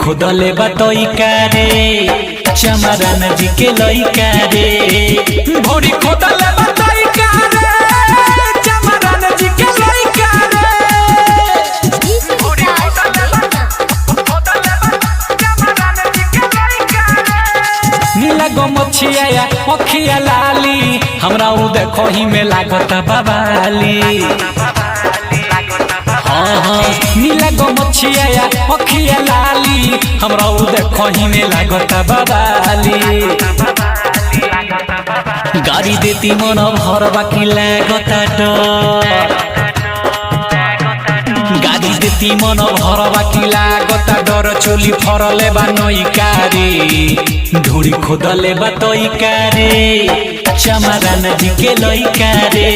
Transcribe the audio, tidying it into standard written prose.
खोदले बा तोइका रे चमरान जी के लइका रे ढोरी खोदले बा तोइका रे चमरान जी के लइका रे ढोरी खोदले बा चमरान जी के लइका रे नीला गो मछिया अखिया लाली हमरा उ देखो ही में लागत बाबाली नीला गो मछिया अखिया लाली हमरा उ देखो ही में लागत बाबाली गाड़ी देती मन भर बाकी लागत डर गाड़ी देती मन भर बाकी लागत डर चोली फरले बा नइका रे ढोरी खोदले बा तइका रे चमरान जी के लइका रे।